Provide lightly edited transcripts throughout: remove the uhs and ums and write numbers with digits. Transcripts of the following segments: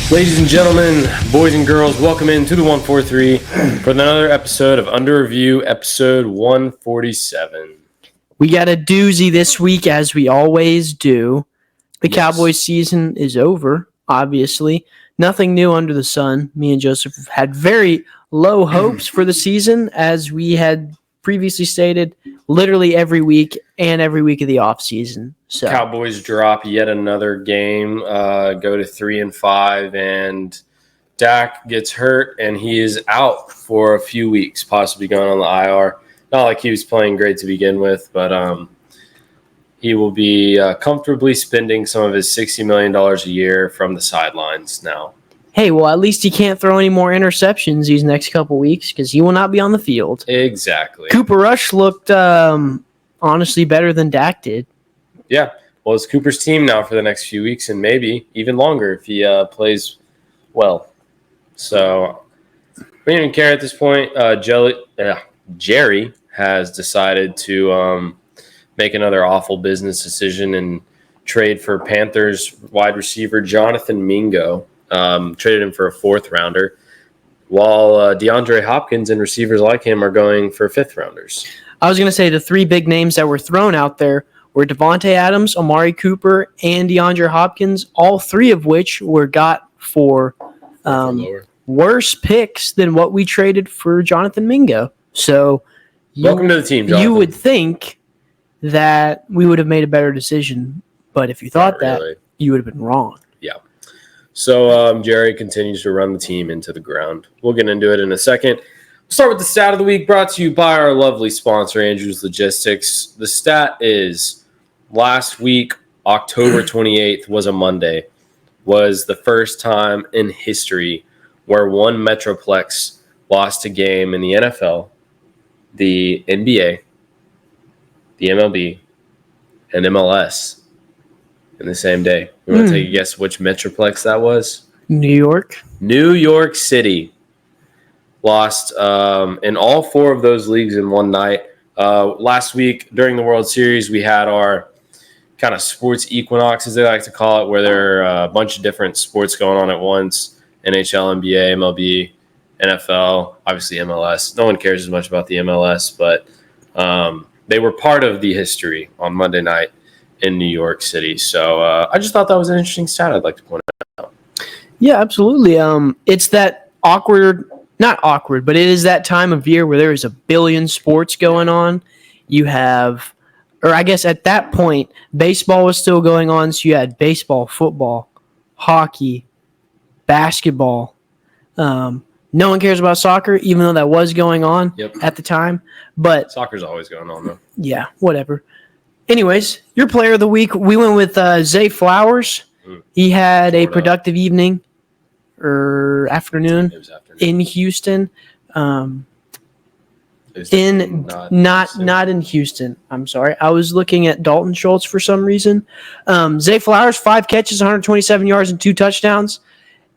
Ladies and gentlemen, boys and girls, welcome into the 143 for another episode of Under Review, episode 147. We got a doozy this week, as we always do. The Cowboys season is over, obviously. Nothing new under the sun. Me and Joseph had very low hopes for the season, as we had previously stated, literally every week and every week of the offseason. So Cowboys drop yet another game, go to 3-5, and Dak gets hurt, and he is out for a few weeks, possibly going on the IR. Not like he was playing great to begin with, but he will be comfortably spending some of his $60 million a year from the sidelines now. Hey, well, at least he can't throw any more interceptions these next couple weeks because he will not be on the field. Exactly. Cooper Rush looked honestly better than Dak did. Yeah. Well, it's Cooper's team now for the next few weeks and maybe even longer if he plays well. So we don't even care at this point. Jerry has decided to make another awful business decision and trade for Panthers wide receiver Jonathan Mingo. Traded him for a fourth rounder, while DeAndre Hopkins and receivers like him are going for fifth rounders. I was going to say the three big names that were thrown out there were Devontae Adams, Amari Cooper, and DeAndre Hopkins, all three of which were got for worse picks than what we traded for Jonathan Mingo. So welcome to the team, Jonathan. You would think that we would have made a better decision, but if you thought that, you would have been wrong. Yeah. So Jerry continues to run the team into the ground. We'll get into it in a second. We'll start with the stat of the week, brought to you by our lovely sponsor, Andrews Logistics. The stat is last week, October 28th, was a Monday, was the first time in history where one Metroplex lost a game in the NFL, the NBA, the MLB, and MLS in the same day. You want to take a guess which Metroplex that was? New York. New York City lost in all four of those leagues in one night. Last week during the World Series, we had our kind of sports equinox, as they like to call it, where there are a bunch of different sports going on at once. NHL, NBA, MLB, NFL, obviously MLS. No one cares as much about the MLS, but they were part of the history on Monday night in New York City. So I just thought that was an interesting stat I'd like to point out. Yeah, absolutely. It's that not awkward, but it is that time of year where there is a billion sports going on. You have, or I guess at that point, baseball was still going on. So you had baseball, football, hockey, basketball. No one cares about soccer, even though that was going on at the time. But soccer's always going on, though. Yeah, whatever. Anyways, your player of the week, we went with Zay Flowers. He had a productive evening or afternoon in Houston. Not in Houston. I'm sorry. I was looking at Dalton Schultz for some reason. Zay Flowers, 5 catches, 127 yards, and 2 touchdowns.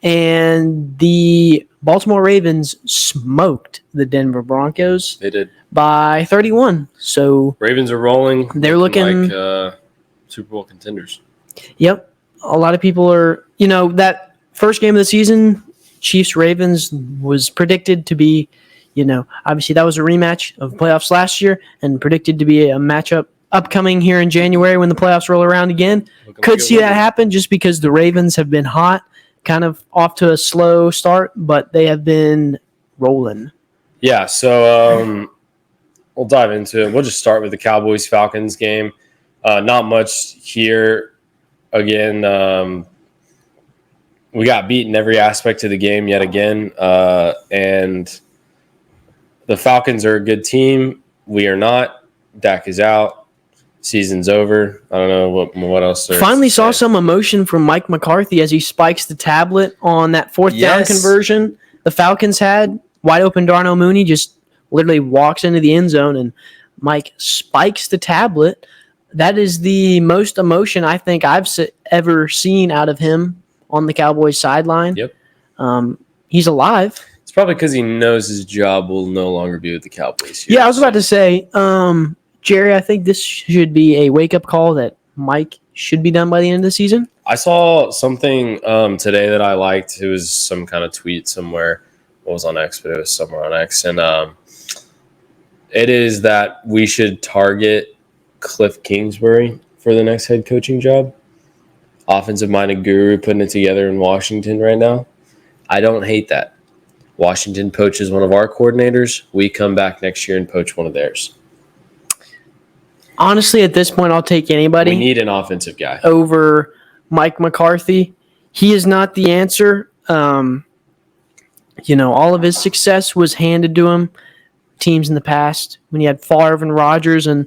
And the Baltimore Ravens smoked the Denver Broncos. They did. By 31. So Ravens are rolling. They're looking like Super Bowl contenders. Yep. A lot of people are, that first game of the season, Chiefs-Ravens was predicted to be, obviously that was a rematch of playoffs last year and predicted to be a matchup upcoming here in January when the playoffs roll around again. Could see that happen just because the Ravens have been hot, kind of off to a slow start, but they have been rolling. Yeah, so we'll dive into it. We'll just start with the Cowboys-Falcons game. Not much here. Again, we got beat in every aspect of the game yet again. And the Falcons are a good team. We are not. Dak is out. Season's over. I don't know what else. Finally saw some emotion from Mike McCarthy as he spikes the tablet on that fourth down conversion the Falcons had. Wide open Darnell Mooney just literally walks into the end zone and Mike spikes the tablet. That is the most emotion I think I've ever seen out of him on the Cowboys sideline. Yep. He's alive. It's probably because he knows his job will no longer be with the Cowboys here. Yeah, I was about to say, Jerry, I think this should be a wake-up call that Mike should be done by the end of the season. I saw something today that I liked. It was some kind of tweet somewhere. It was on X, but it was somewhere on X. And it is that we should target Cliff Kingsbury for the next head coaching job. Offensive-minded guru putting it together in Washington right now. I don't hate that. Washington poaches one of our coordinators. We come back next year and poach one of theirs. Honestly, at this point, I'll take anybody. We need an offensive guy over Mike McCarthy. He is not the answer. All of his success was handed to him. Teams in the past when he had Favre and Rodgers and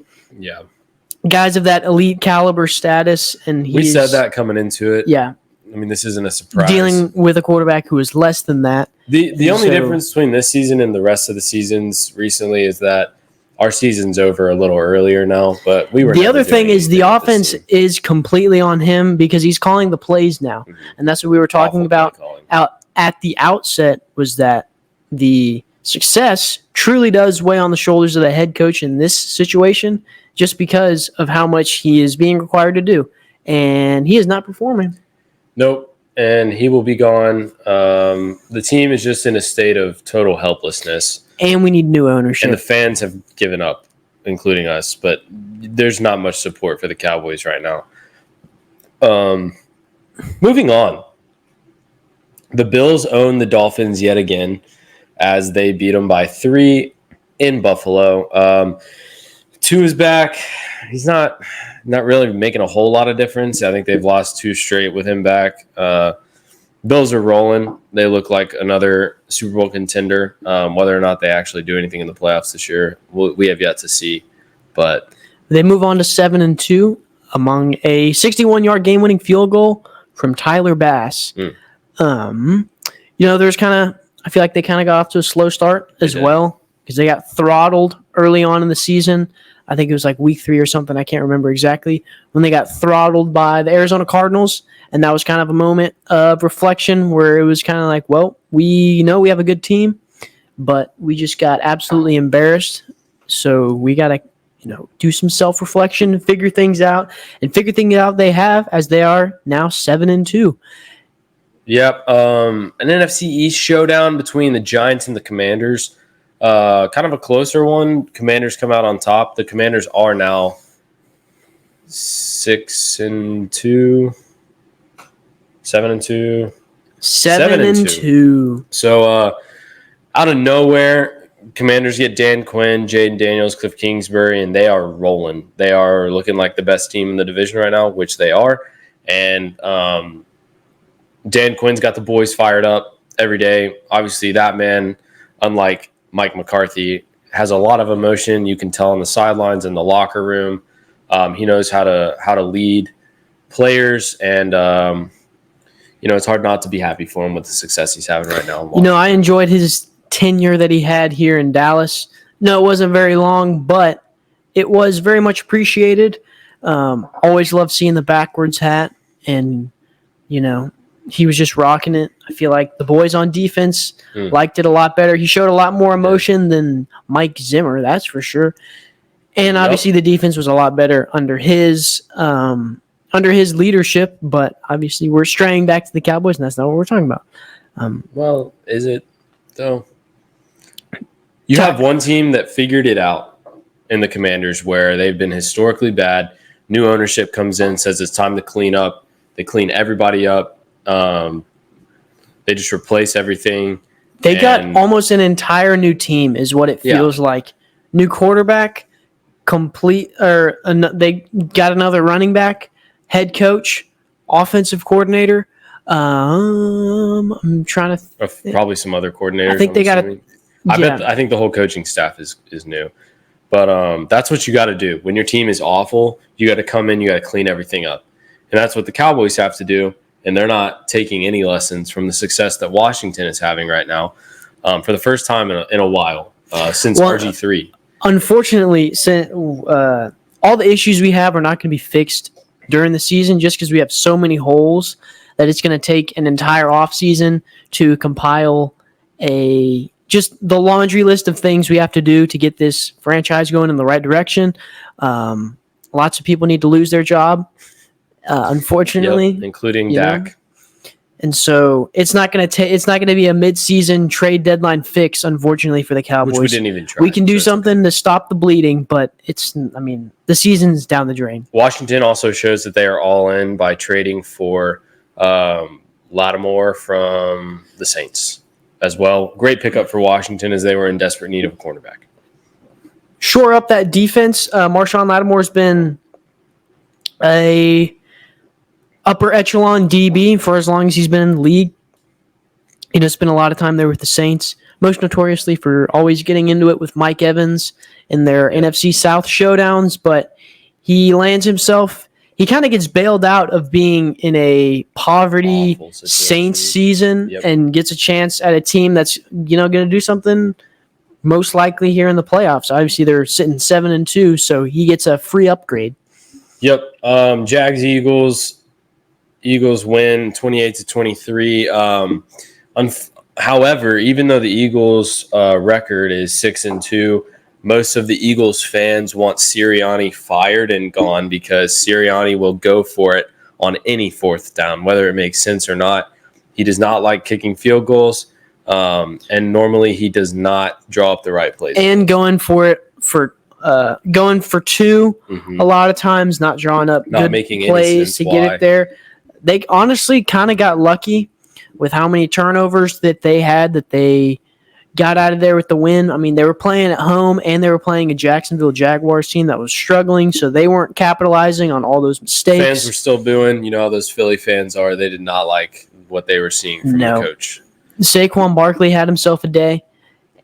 guys of that elite caliber status. And we said that coming into it. Yeah. I mean, this isn't a surprise. Dealing with a quarterback who is less than that. The only difference between this season and the rest of the seasons recently is that our season's over a little earlier now, but we were. The other thing is the offense is completely on him because he's calling the plays now, and that's what we were talking about out at the outset. Was that the success truly does weigh on the shoulders of the head coach in this situation, just because of how much he is being required to do, and he is not performing. Nope, and he will be gone. The team is just in a state of total helplessness. And we need new ownership. And the fans have given up, including us. But there's not much support for the Cowboys right now. Moving on. The Bills own the Dolphins yet again as they beat them by 3 in Buffalo. Tua is back. He's not really making a whole lot of difference. I think they've lost 2 straight with him back. Bills are rolling. They look like another Super Bowl contender. Whether or not they actually do anything in the playoffs this year, we have yet to see. But they move on to 7-2 among a 61-yard game-winning field goal from Tyler Bass. There's I feel like they kind of got off to a slow start as well because they got throttled early on in the season. I think it was like week 3 or something. I can't remember exactly when they got throttled by the Arizona Cardinals. And that was kind of a moment of reflection where it was kind of like, well, we know we have a good team, but we just got absolutely embarrassed. So we got to, do some self-reflection, figure things out, and figure things out they have as they are now 7-2. Yep. An NFC East showdown between the Giants and the Commanders. Kind of a closer one. Commanders come out on top. The Commanders are now 6-2. 7-2. 7-2. So out of nowhere, Commanders get Dan Quinn, Jaden Daniels, Cliff Kingsbury, and they are rolling. They are looking like the best team in the division right now, which they are. And Dan Quinn's got the boys fired up every day. Obviously, that man, unlike Mike McCarthy, has a lot of emotion. You can tell on the sidelines in the locker room. He knows how to lead players, and it's hard not to be happy for him with the success he's having right now. I enjoyed his tenure that he had here in Dallas. No, it wasn't very long, but it was very much appreciated. Always loved seeing the backwards hat, and, he was just rocking it. I feel like the boys on defense liked it a lot better. He showed a lot more emotion than Mike Zimmer, that's for sure. And obviously the defense was a lot better under his leadership, but obviously we're straying back to the Cowboys, and that's not what we're talking about. Well, is it, though? You have one team that figured it out in the Commanders where they've been historically bad. New ownership comes in, says it's time to clean up. They clean everybody up. They just replace everything. They got almost an entire new team is what it feels like. New quarterback, they got another running back, head coach, offensive coordinator. I'm trying to probably some other coordinators. I think they got I think the whole coaching staff is new. But that's what you got to do. When your team is awful, you got to come in, you got to clean everything up. And that's what the Cowboys have to do. And they're not taking any lessons from the success that Washington is having right now for the first time in a while since RG3. Unfortunately, all the issues we have are not going to be fixed during the season just because we have so many holes that it's going to take an entire offseason to compile just the laundry list of things we have to do to get this franchise going in the right direction. Lots of people need to lose their job. unfortunately. Yep, including you know? Dak. And so it's not going to be a mid-season trade deadline fix, unfortunately, for the Cowboys. Which we didn't even try. We can do so something to stop the bleeding, but the season's down the drain. Washington also shows that they are all in by trading for Lattimore from the Saints as well. Great pickup for Washington as they were in desperate need of a cornerback. Shore up that defense. Marshawn Lattimore's been a upper echelon DB for as long as he's been in the league. Spent a lot of time there with the Saints, most notoriously for always getting into it with Mike Evans in their NFC South showdowns, but he lands himself. He kind of gets bailed out of being in a poverty Saints season and gets a chance at a team that's going to do something most likely here in the playoffs. Obviously, they're sitting 7-2, so he gets a free upgrade. Yep. Jags Eagles win 28-23. However, even though the Eagles' record is 6-2, most of the Eagles fans want Sirianni fired and gone because Sirianni will go for it on any fourth down, whether it makes sense or not. He does not like kicking field goals, and normally he does not draw up the right plays. And going for it going for two, a lot of times not drawing up not good making plays to get it there. They honestly kind of got lucky with how many turnovers that they had that they got out of there with the win. I mean, they were playing at home and they were playing a Jacksonville Jaguars team that was struggling, so they weren't capitalizing on all those mistakes. Fans were still booing. You know how those Philly fans are. They did not like what they were seeing from the coach. Saquon Barkley had himself a day,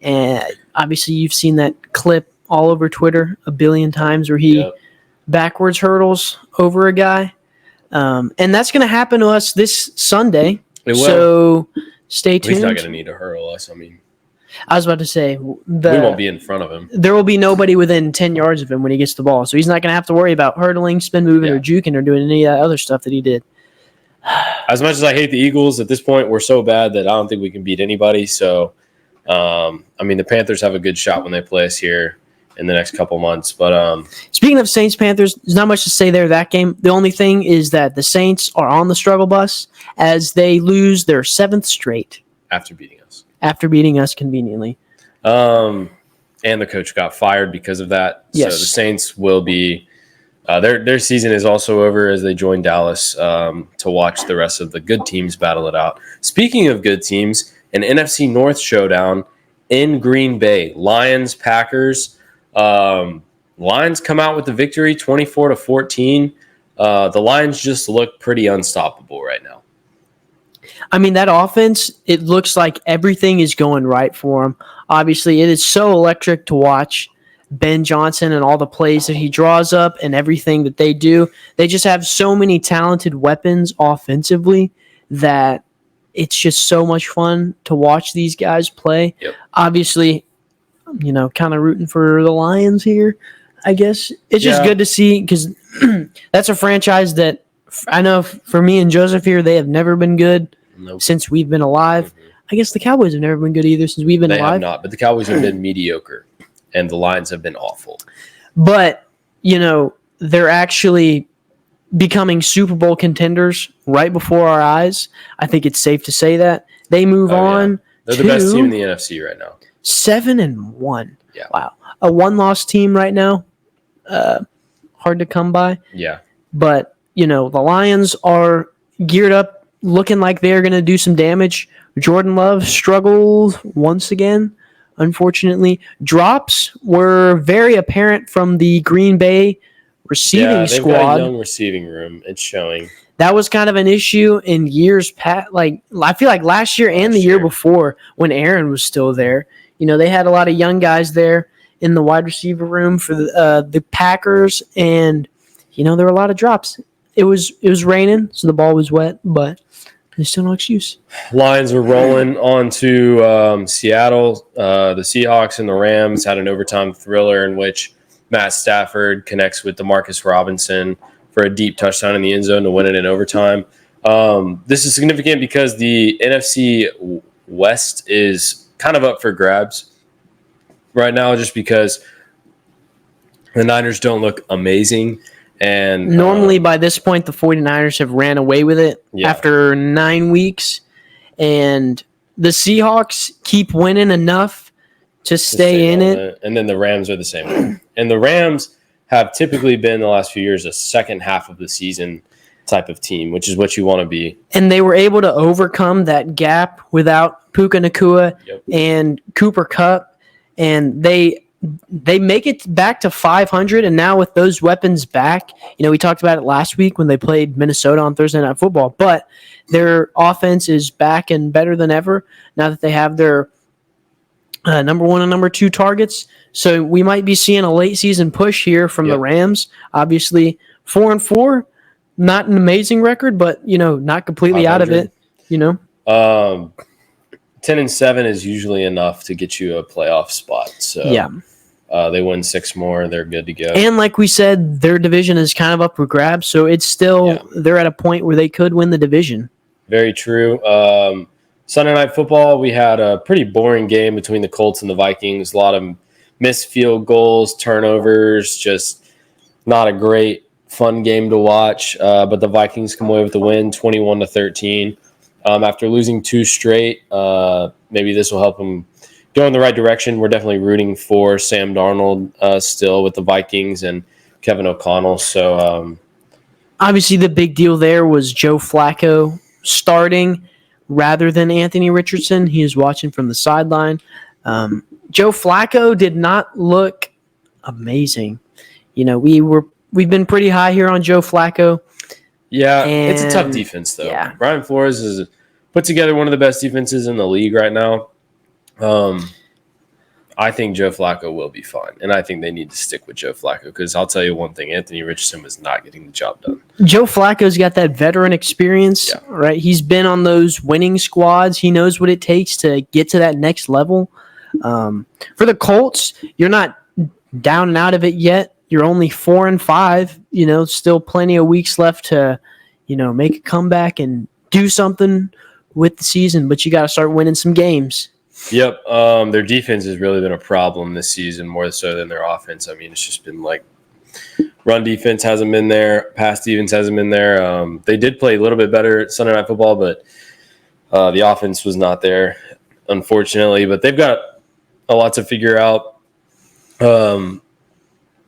and obviously you've seen that clip all over Twitter a billion times where he backwards hurdles over a guy. And that's going to happen to us this Sunday. It will. So stay tuned. He's not going to need to hurl us. I mean, I was about to say we won't be in front of him. There will be nobody within 10 yards of him when he gets the ball. So he's not going to have to worry about hurtling, spin moving, or juking or doing any of that other stuff that he did. As much as I hate the Eagles, at this point, we're so bad that I don't think we can beat anybody. So, I mean, the Panthers have a good shot when they play us here in the next couple months. But speaking of Saints-Panthers, there's not much to say there that game. The only thing is that the Saints are on the struggle bus as they lose their 7th straight. After beating us conveniently. And the coach got fired because of that. Yes. So the Saints will be their season is also over as they join Dallas to watch the rest of the good teams battle it out. Speaking of good teams, an NFC North showdown in Green Bay. Lions, Packers. Lions come out with the victory 24-14. The Lions just look pretty unstoppable right now. I mean, that offense, it looks like everything is going right for them. Obviously, it is so electric to watch Ben Johnson and all the plays that he draws up and everything that they do. They just have so many talented weapons offensively that it's just so much fun to watch these guys play. Yep. Obviously, kind of rooting for the Lions here, I guess. It's just good to see because that's a franchise that I know for me and Joseph here, they have never been good since we've been alive. Mm-hmm. I guess the Cowboys have never been good either since we've been alive. They have not, but the Cowboys have been mediocre, and the Lions have been awful. But, they're actually becoming Super Bowl contenders right before our eyes. I think it's safe to say that. They move on. They're the best team in the NFC right now. 7-1. Yeah. Wow. A one-loss team right now. Hard to come by. Yeah. But, the Lions are geared up, looking like they're going to do some damage. Jordan Love struggled once again, unfortunately. Drops were very apparent from the Green Bay receiving squad. Got a young receiving room. It's showing. That was kind of an issue in years past. Like, I feel like last year and the year before when Aaron was still there. They had a lot of young guys there in the wide receiver room for the Packers, and, there were a lot of drops. It was raining, so the ball was wet, but there's still no excuse. Lions are rolling on to Seattle. The Seahawks and the Rams had an overtime thriller in which Matt Stafford connects with DeMarcus Robinson for a deep touchdown in the end zone to win it in overtime. This is significant because the NFC West is kind of up for grabs right now just because the Niners don't look amazing. And Normally, by this point, the 49ers have ran away with it after 9 weeks. And the Seahawks keep winning enough to stay in it. And then the Rams are the same way. And the Rams have typically been the last few years a second half of the season type of team, which is what you want to be. And they were able to overcome that gap without Puka Nacua and Cooper Kupp. And they make it back to 500, and now with those weapons back, we talked about it last week when they played Minnesota on Thursday Night Football, but their offense is back and better than ever now that they have their number 1 and number 2 targets. So we might be seeing a late season push here from the Rams. Obviously, 4-4, not an amazing record, but not completely 500. Out of it. 10-7 is usually enough to get you a playoff spot. So they win 6 more, they're good to go. And like we said, their division is kind of up for grabs, so it's still they're at a point where they could win the division. Very true. Sunday Night Football, we had a pretty boring game between the Colts and the Vikings. A lot of missed field goals, turnovers, just not a great, fun game to watch. But the Vikings come away with the win, 21-13. After losing 2 straight, maybe this will help them go in the right direction. We're definitely rooting for Sam Darnold still with the Vikings and Kevin O'Connell. So obviously the big deal there was Joe Flacco starting rather than Anthony Richardson. He was watching from the sideline. Joe Flacco did not look amazing. We've been pretty high here on Joe Flacco. Yeah, it's a tough defense, though. Yeah. Brian Flores has put together one of the best defenses in the league right now. I think Joe Flacco will be fine, and I think they need to stick with Joe Flacco because I'll tell you one thing, Anthony Richardson was not getting the job done. Joe Flacco's got that veteran experience, right? He's been on those winning squads. He knows what it takes to get to that next level. For the Colts, you're not down and out of it yet. You're only 4-5, still plenty of weeks left to, make a comeback and do something with the season, but you got to start winning some games. Yep. Their defense has really been a problem this season, more so than their offense. I mean, it's just been like run defense hasn't been there. Pass defense hasn't been there. They did play a little bit better at Sunday Night Football, but the offense was not there, unfortunately. But they've got a lot to figure out.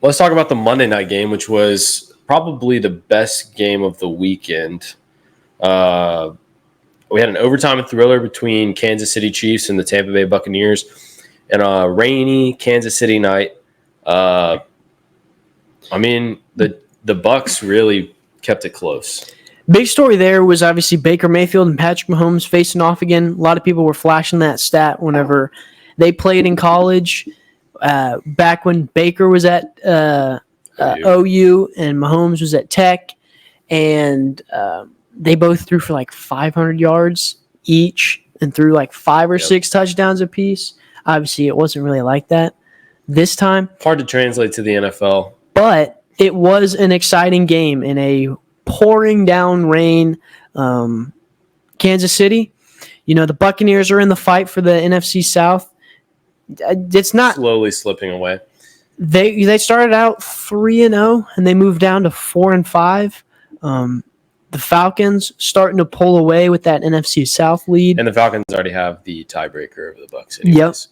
Let's talk about the Monday night game, which was probably the best game of the weekend. We had an overtime thriller between Kansas City Chiefs and the Tampa Bay Buccaneers and a rainy Kansas City night. The Bucs really kept it close. Big story there was obviously Baker Mayfield and Patrick Mahomes facing off again. A lot of people were flashing that stat whenever they played in college. Back when Baker was at OU and Mahomes was at Tech, and they both threw for like 500 yards each and threw like 5 or 6 touchdowns apiece. Obviously, it wasn't really like that this time. Hard to translate to the NFL. But it was an exciting game in a pouring down rain. Kansas City, the Buccaneers are in the fight for the NFC South. It's not slowly slipping away. They started out 3-0 and they moved down to 4-5. The Falcons starting to pull away with that NFC South lead, and the Falcons already have the tiebreaker over the Bucs. Anyways.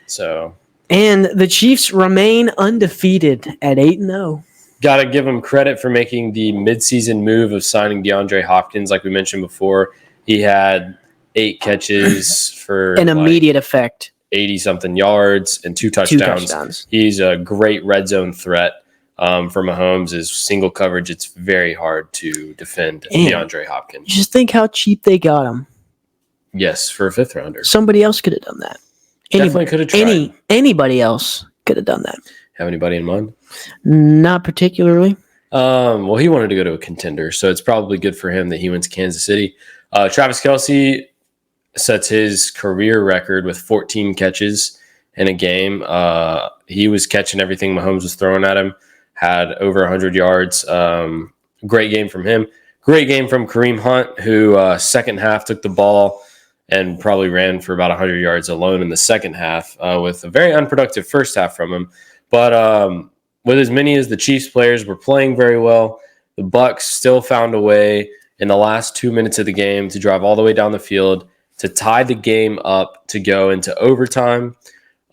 So, and the Chiefs remain undefeated at 8-0. Got to give them credit for making the midseason move of signing DeAndre Hopkins. Like we mentioned before, he had 8 catches for an immediate effect. 80-something yards and 2 touchdowns. He's a great red zone threat. For Mahomes is single coverage. It's very hard to defend DeAndre Hopkins. Just think how cheap they got him. Yes, for a 5th rounder. Somebody else could have done that. Definitely could have tried. Anybody else could have done that. Have anybody in mind? Not particularly. Well, he wanted to go to a contender, so it's probably good for him that he went to Kansas City. Travis Kelce sets his career record with 14 catches in a game. He was catching everything Mahomes was throwing at him. Had over 100 yards. Great game from him. Great game from Kareem Hunt, who second half took the ball and probably ran for about 100 yards alone in the second half with a very unproductive first half from him. But with as many as the Chiefs players were playing very well, the Bucs still found a way in the last 2 minutes of the game to drive all the way down the field to tie the game up to go into overtime.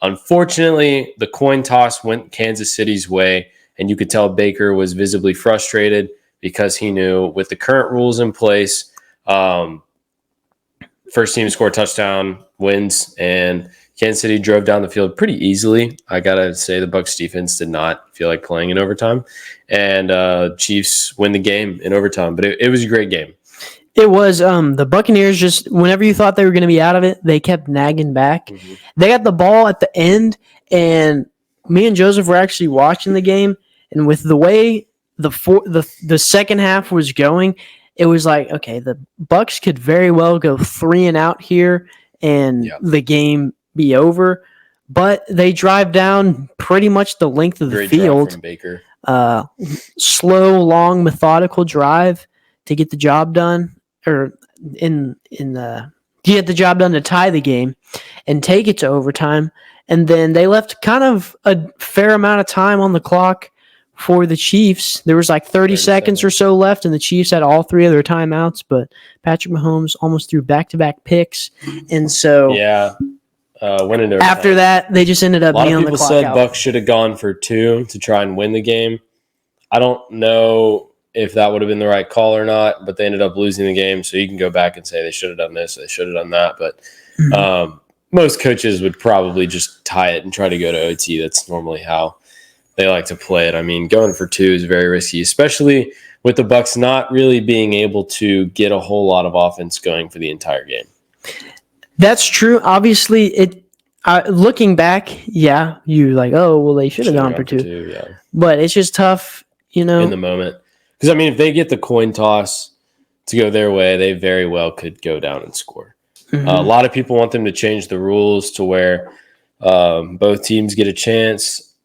Unfortunately, the coin toss went Kansas City's way, and you could tell Baker was visibly frustrated because he knew with the current rules in place, first team to score a touchdown wins, and Kansas City drove down the field pretty easily. I got to say the Bucs defense did not feel like playing in overtime, and Chiefs win the game in overtime. But it was a great game. It was the Buccaneers just whenever you thought they were going to be out of it, they kept nagging back. Mm-hmm. They got the ball at the end, and me and Joseph were actually watching the game, and with the way the second half was going, it was like, okay, the Bucs could very well go 3-and-out here and the game be over, but they drive down pretty much the length of the Great field. Drive from Baker. Slow, long, methodical drive to get the job done, or get the job done to tie the game and take it to overtime. And then they left kind of a fair amount of time on the clock for the Chiefs. There was like 30 seconds or so left, and the Chiefs had all 3 of their timeouts, but Patrick Mahomes almost threw back-to-back picks. And so went into after that, they just ended up being on the clock. A lot of people said Bucs should have gone for 2 to try and win the game. I don't know if that would have been the right call or not, but they ended up losing the game. So you can go back and say they should have done this, they should have done that. But most coaches would probably just tie it and try to go to OT. That's normally how they like to play it. I mean, going for 2 is very risky, especially with the Bucs not really being able to get a whole lot of offense going for the entire game. That's true. Obviously, looking back, you like, oh, well, they should have gone for 2. Yeah. But it's just tough, in the moment. Because, I mean, if they get the coin toss to go their way, they very well could go down and score. Mm-hmm. A lot of people want them to change the rules to where both teams get a chance.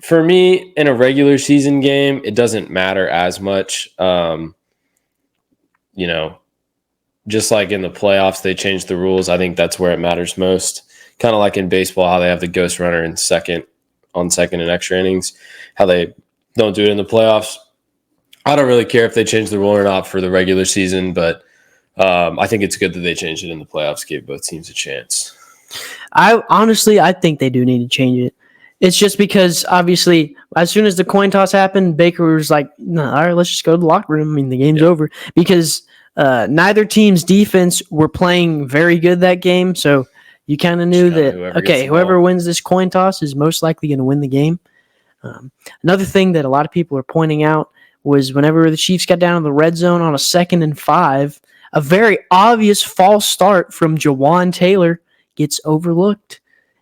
For me, in a regular season game, it doesn't matter as much. Just like in the playoffs, they change the rules. I think that's where it matters most. Kind of like in baseball, how they have the ghost runner in second in extra innings, how they don't do it in the playoffs. I don't really care if they change the rule or not for the regular season, but I think it's good that they changed it in the playoffs, gave both teams a chance. I think they do need to change it. It's just because, obviously, as soon as the coin toss happened, Baker was like, no, all right, let's just go to the locker room. I mean, the game's over. Because neither team's defense were playing very good that game, so you kind of knew that, whoever wins this coin toss is most likely going to win the game. Another thing that a lot of people are pointing out was whenever the Chiefs got down to the red zone on a 2nd and 5, a very obvious false start from Jawan Taylor gets overlooked.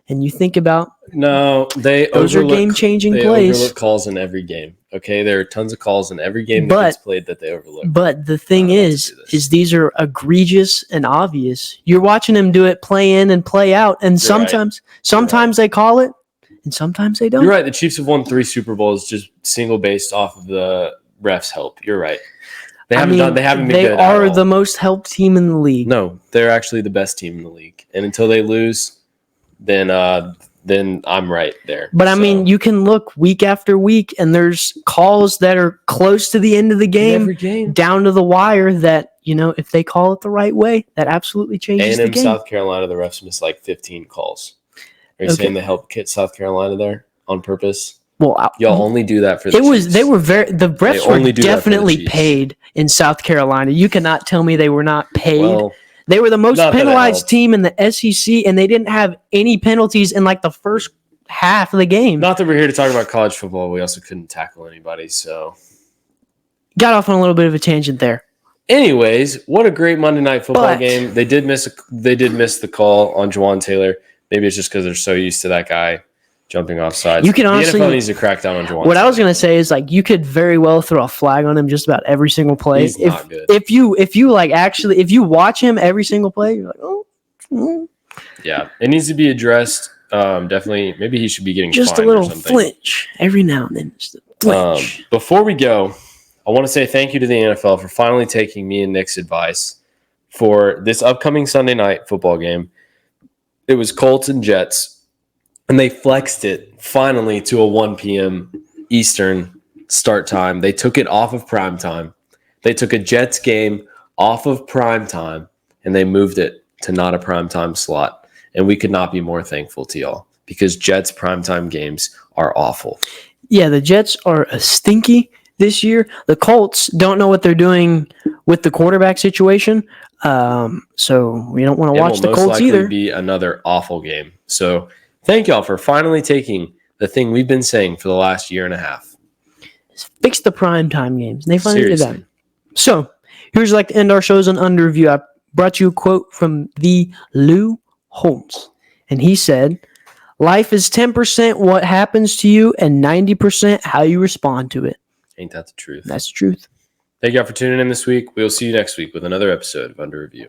And you think about those are game-changing plays. They overlook calls in every game. Okay, there are tons of calls in every game that gets played that they overlook. But the thing is these are egregious and obvious. You're watching them do it play in and play out, and sometimes they call it, and sometimes they don't. You're right. The Chiefs have won 3 Super Bowls just single based off of the refs' help. You're right. They haven't been good. They are the most helped team in the league. No, they're actually the best team in the league, and until they lose, then I'm right there. But I mean, you can look week after week, and there's calls that are close to the end of the game, down to the wire that, if they call it the right way, that absolutely changes the game. South Carolina, the refs missed like 15 calls. Are you saying they helped get South Carolina there on purpose? Well, y'all only do that for the Chiefs. The refs were definitely paid in South Carolina. You cannot tell me they were not paid. Well, they were the most penalized team in the SEC, and they didn't have any penalties in like the first half of the game. Not that we're here to talk about college football. We also couldn't tackle anybody, so. Got off on a little bit of a tangent there. Anyways, what a great Monday Night Football game. They did miss the call on Jawan Taylor. Maybe it's just because they're so used to that guy jumping off sides. The NFL needs to crack down on Jawan Taylor. What I was going to say is, like, you could very well throw a flag on him just about every single play. He's not good. If you watch him every single play, you're like, oh. Yeah, it needs to be addressed. Definitely, maybe he should be getting just fined a little or something. flinch every now and then. Just a flinch. Before we go, I want to say thank you to the NFL for finally taking me and Nick's advice for this upcoming Sunday night football game. It was Colts and Jets, and they flexed it finally to a 1 p.m. Eastern start time. They took it off of prime time. They took a Jets game off of prime time and they moved it to not a prime time slot. And we could not be more thankful to y'all because Jets primetime games are awful. Yeah, the Jets are a stinky this year. The Colts don't know what they're doing with the quarterback situation. So we don't want to watch the Colts likely either. Be another awful game. So thank y'all for finally taking the thing we've been saying for the last year and a half. Fix the primetime games. They finally Seriously. did that. So here's like to end our shows on Under Review. I brought you a quote from the Lou Holtz. And he said, "Life is 10% what happens to you and 90% how you respond to it." Ain't that the truth? That's the truth. Thank y'all for tuning in this week. We'll see you next week with another episode of Under Review.